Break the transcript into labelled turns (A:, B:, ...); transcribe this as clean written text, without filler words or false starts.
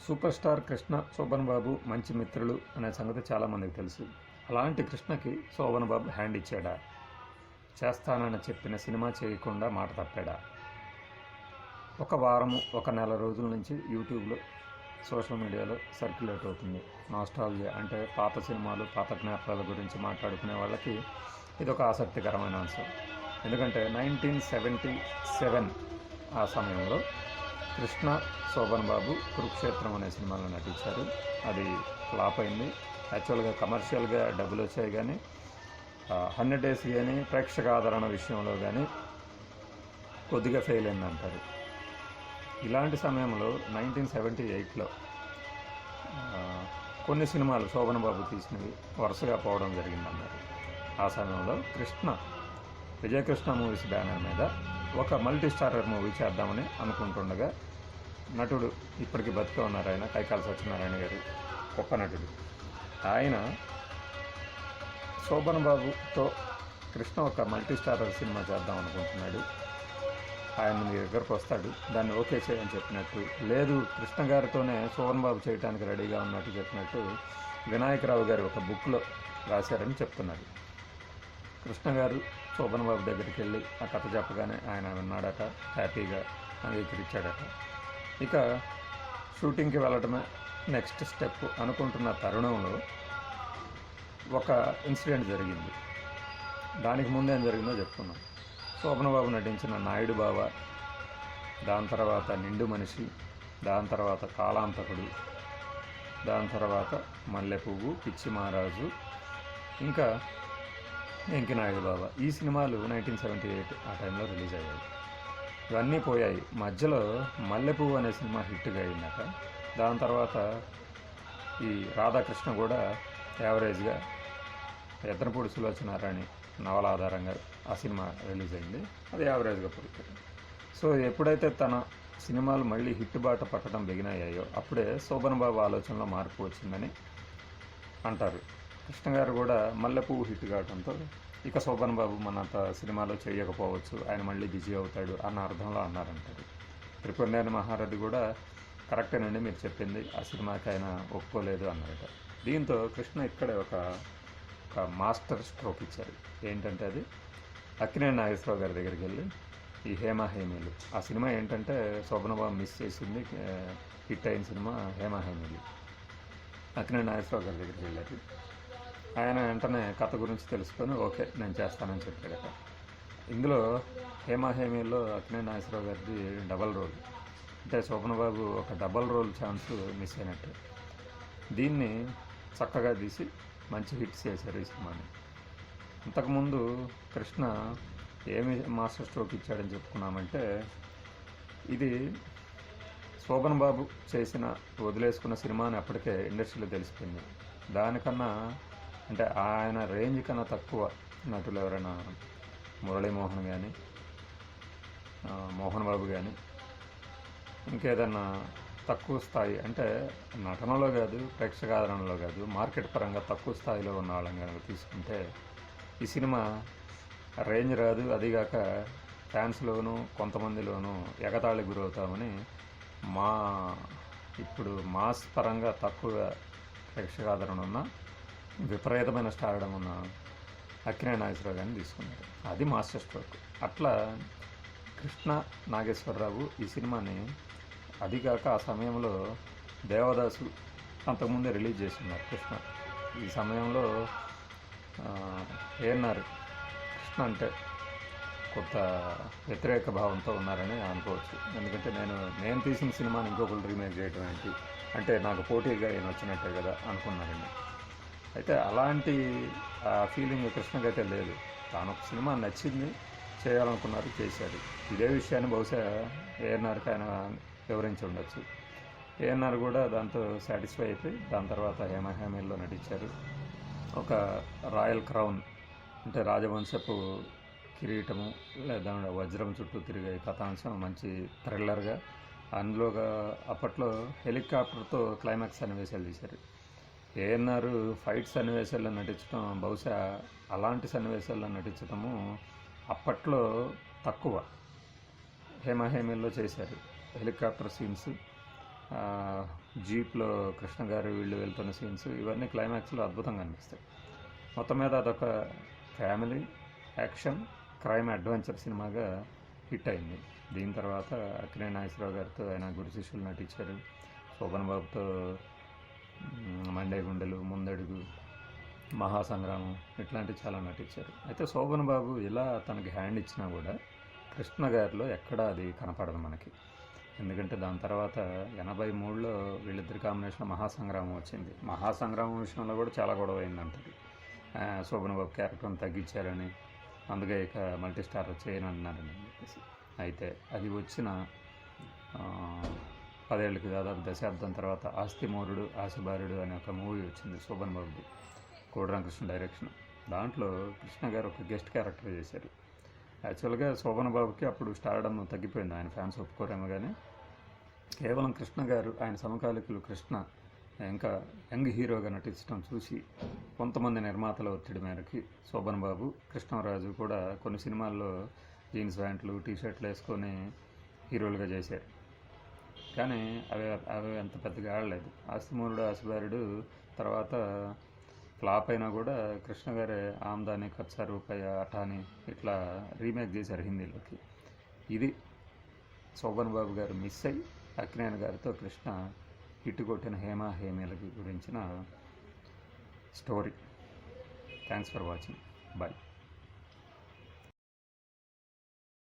A: Super star Krishna Shobhan బాబు మంచి మిత్రులు అనే సంగతి చాలామందికి తెలుసు. అలాంటి కృష్ణకి శోభన్ బాబు హ్యాండ్ ఇచ్చాడా? చేస్తానని చెప్పిన సినిమా చేయకుండా మాట తప్పాడా? ఒక వారము ఒక నెల రోజుల నుంచి యూట్యూబ్లో సోషల్ మీడియాలో సర్క్యులేట్ అవుతుంది. నాస్టాల్జియా అంటే పాత సినిమాలు పాత జ్ఞాపకాల గురించి మాట్లాడుకునే వాళ్ళకి ఇదొక ఆసక్తికరమైన అంశం. ఎందుకంటే 1977 ఆ సమయంలో కృష్ణ శోభన్ బాబు కురుక్షేత్రం అనే సినిమాలో నటించారు. అది ఫ్లాప్ అయింది. యాక్చువల్గా కమర్షియల్గా డబ్బులు వచ్చాయి, కానీ 100 డేస్ కానీ ప్రేక్షక ఆదరణ విషయంలో కానీ కొద్దిగా ఫెయిల్ అయిందంటారు. ఇలాంటి సమయంలో 1978లో కొన్ని సినిమాలు శోభన్ బాబు తీసినవి వరుసగా పోవడం జరిగిందన్నారు. ఆ సమయంలో కృష్ణ విజయకృష్ణ మూవీస్ బ్యానర్ మీద ఒక మల్టీ స్టారర్ మూవీ చేద్దామని అనుకుంటుండగా నటుడు ఇప్పటికీ బతికే ఉన్నారు, ఆయన కైకాల సత్యనారాయణ గారు, గొప్ప నటుడు. ఆయన శోభన్ బాబుతో కృష్ణ ఒక మల్టీ స్టారర్ సినిమా చేద్దాం అనుకుంటున్నాడు, ఆయన మీ దగ్గరకు వస్తాడు, దాన్ని ఓకే చేయని చెప్పినట్టు, లేదు కృష్ణ గారితోనే శోభన్ బాబు చేయడానికి రెడీగా ఉన్నట్టు చెప్పినట్టు వినాయకరావు గారు ఒక బుక్లో రాశారని చెప్తున్నాడు. కృష్ణ గారు శోభన్ బాబు దగ్గరికి వెళ్ళి ఆ కథ చెప్పగానే ఆయన విన్నాడట, హ్యాపీగా అంగీకరించాడట. ఇక షూటింగ్కి వెళ్ళడమే నెక్స్ట్ స్టెప్ అనుకుంటున్న తరుణంలో ఒక ఇన్సిడెంట్ జరిగింది. దానికి ముందు ఏం జరిగిందో చెప్పుకున్నాం. శోభన్ బాబు నటించిన నాయుడు బావ, దాని తర్వాత నిండు మనిషి, దాని తర్వాత కాలాంతకుడు, దాని తర్వాత మల్లె పువ్వు, పిచ్చి మహారాజు, ఇంకా వెంకి నాయుడు బావ. ఈ సినిమాలు 1978 ఆ టైంలో రిలీజ్ అయ్యాయి. ఇవన్నీ పోయాయి. మధ్యలో మల్లెపువ్వు అనే సినిమా హిట్గా అయిందట. దాని తర్వాత ఈ రాధాకృష్ణ కూడా యావరేజ్గా, ఎద్దనపూడి సులోచనారాణి నవల ఆధారంగా ఆ సినిమా రిలీజ్ అయింది, అది యావరేజ్గా పుడుతుంది. సో ఎప్పుడైతే తన సినిమాలు మళ్ళీ హిట్ బాట పట్టడం బిగినయ్యాయో అప్పుడే శోభన్ బాబు ఆలోచనలో మార్పు వచ్చిందని అంటారు. కృష్ణ గారు కూడా మల్లెపువ్వు హిట్ కావడంతో ఇక శోభన్ బాబు మనంత సినిమాలో చేయకపోవచ్చు, ఆయన మళ్ళీ బిజీ అవుతాడు అన్న అర్థంలో అన్నారంటారు. త్రిపురనేని మహారథి కూడా కరెక్టేనండి మీరు చెప్పింది, ఆ సినిమాకి ఆయన ఒప్పుకోలేదు అన్నారట. దీంతో కృష్ణ ఇక్కడే ఒక మాస్టర్ స్ట్రోక్ ఇచ్చారు. ఏంటంటే అది అక్కినేని నాగేశ్వరరావు గారి దగ్గరికి వెళ్ళి ఈ హేమ హేమీలు, ఆ సినిమా ఏంటంటే శోభన్ బాబు మిస్ చేసింది, హిట్ అయిన సినిమా హేమ హేమీలు. అక్కినేని నాగేశ్వరరావు గారి దగ్గరికి వెళ్ళారు. ఆయన వెంటనే కథ గురించి తెలుసుకొని ఓకే నేను చేస్తానని చెప్పాడట. ఇందులో హేమహేమీల్లో అక్కినేని నాగేశ్వరరావు గారిది డబల్ రోల్, అంటే శోభన్ బాబు ఒక డబల్ రోల్ ఛాన్స్ మిస్ అయినట్టు. దీన్ని చక్కగా తీసి మంచి హిట్స్ చేశారు ఈ సినిమాని. ఇంతకుముందు కృష్ణ ఏమి మాస్టర్ స్ట్రోక్ ఇచ్చాడని చెప్పుకున్నామంటే, ఇది శోభన్ బాబు చేసిన వదిలేసుకున్న సినిమాని అప్పటికే ఇండస్ట్రీలో తెలిసిపోయింది. దానికన్నా అంటే ఆయన రేంజ్ కన్నా తక్కువ నటులు ఎవరైనా మురళీమోహన్ కానీ, మోహన్ బాబు కానీ, ఇంకేదన్నా తక్కువ స్థాయి అంటే నటనలో కాదు, ప్రేక్షకాదరణలో కాదు, మార్కెట్ పరంగా తక్కువ స్థాయిలో ఉన్న వాళ్ళని కనుక తీసుకుంటే ఈ సినిమా రేంజ్ రాదు. అదిగాక ఫ్యాన్స్లోనూ కొంతమందిలోనూ ఎగతాళి గురవుతామని ఇప్పుడు మాస్ పరంగా తక్కువ ప్రేక్షకాదరణ ఉన్న విపరీతమైన స్టార్డం ఉన్న అక్కినేని నాగేశ్వరరావు గారిని తీసుకున్నారు. అది మాస్టర్ స్ట్రోక్. అట్లా కృష్ణ నాగేశ్వరరావు ఈ సినిమాని, అదిగాక ఆ సమయంలో దేవదాసు అంతకుముందే రిలీజ్ చేస్తున్నారు కృష్ణ. ఈ సమయంలో ఏన్నారు కృష్ణ అంటే కొత్త వ్యతిరేక భావంతో ఉన్నారని అనుకోవచ్చు. ఎందుకంటే నేను తీసిన సినిమాని ఇంకొకరు రీమేక్ చేయడం ఏంటి అంటే నాకు పోటీగా ఈయన వచ్చినట్టే కదా అనుకున్నారండి. అయితే అలాంటి ఫీలింగ్ కృష్ణకి అయితే లేదు. తాను ఒక సినిమా నచ్చింది, చేయాలనుకున్నారు, చేశాడు. ఇదే విషయాన్ని బహుశా ఏఎన్ఆర్కి ఆయన వివరించి ఉండొచ్చు. ఏఎన్ఆర్ కూడా దాంతో సాటిస్ఫై అయిపోయి దాని తర్వాత హేమహేమీల్లో నటించారు. ఒక రాయల్ క్రౌన్ అంటే రాజవంశపు కిరీటము లేదా వజ్రం చుట్టూ తిరిగే కథాంశం మంచి థ్రిల్లర్గా, అందులోగా అప్పట్లో హెలికాప్టర్తో క్లైమాక్స్ సన్నివేశాలు తీశారు. ఏఎన్ఆర్ ఫైట్ సన్నివేశాల్లో నటించడం, బహుశా అలాంటి సన్నివేశాల్లో నటించడము అప్పట్లో తక్కువ. హేమహేమీల్లో చేశారు హెలికాప్టర్ సీన్స్, జీప్లో కృష్ణ గారు వీళ్ళు వెళ్తున్న సీన్స్ ఇవన్నీ క్లైమాక్స్లో అద్భుతంగా అనిపిస్తాయి. మొత్తం మీద అదొక ఫ్యామిలీ యాక్షన్ క్రైమ్ అడ్వెంచర్ సినిమాగా హిట్ అయింది. దీని తర్వాత అక్కినేని నాగేశ్వరరావు గారితో ఆయన గురు శిష్యులు నటించారు. శోభన్ బాబుతో మండే గుండెలు, ముందడుగు, మహాసంగ్రామం ఇట్లాంటివి చాలా నటించారు. అయితే శోభన్ బాబు ఇలా తనకి హ్యాండ్ ఇచ్చినా కూడా కృష్ణ గారిలో ఎక్కడా అది కనపడదు మనకి. ఎందుకంటే దాని తర్వాత 83లో వీళ్ళిద్దరి కాంబినేషన్ మహాసంగ్రామం వచ్చింది. మహాసంగ్రామం విషయంలో కూడా చాలా గొడవ అయిందంటది. శోభన్ బాబు క్యారెక్టర్ని తగ్గించారని, అందుకే ఇక మల్టీ స్టార్ చేయనన్నారని చెప్పేసి. అయితే అది వచ్చిన 10 ఏళ్ళకి దాదాపు దశాబ్దం తర్వాత ఆస్తిమూరుడు ఆశబారుడు అనే ఒక మూవీ వచ్చింది శోభన్ బాబుది, కోడిరామకృష్ణ డైరెక్షన్. దాంట్లో కృష్ణ గారు ఒక గెస్ట్ క్యారెక్టర్ చేశారు. యాక్చువల్గా శోభన్ బాబుకి అప్పుడు స్టార్డమ్ తగ్గిపోయింది, ఆయన ఫ్యాన్స్ ఒప్పుకోరేమో. కానీ కేవలం కృష్ణ గారు ఆయన సమకాలికులు కృష్ణ ఇంకా యంగ్ హీరోగా నటించడం చూసి కొంతమంది నిర్మాతల ఒత్తిడి మేరకి శోభన్ బాబు, కృష్ణరాజు కూడా కొన్ని సినిమాల్లో జీన్స్ ప్యాంట్లు టీషర్ట్లు వేసుకొని హీరోలుగా చేశారు. కానీ అవి అంత పెద్దగా ఆడలేదు. ఆస్తిమూరుడు ఆశబారుడు తర్వాత ఫ్లాప్ అయినా కూడా కృష్ణ గారే ఆమ్దాని, కచ్చా రూపాయ, అఠాని ఇట్లా రీమేక్ చేశారు హిందీలోకి. ఇది శోభన్ బాబు గారు మిస్ అయ్యి అక్కినేని గారితో కృష్ణ హిట్ కొట్టిన హేమా హేమీల గురించిన story. Thanks for watching. Bye.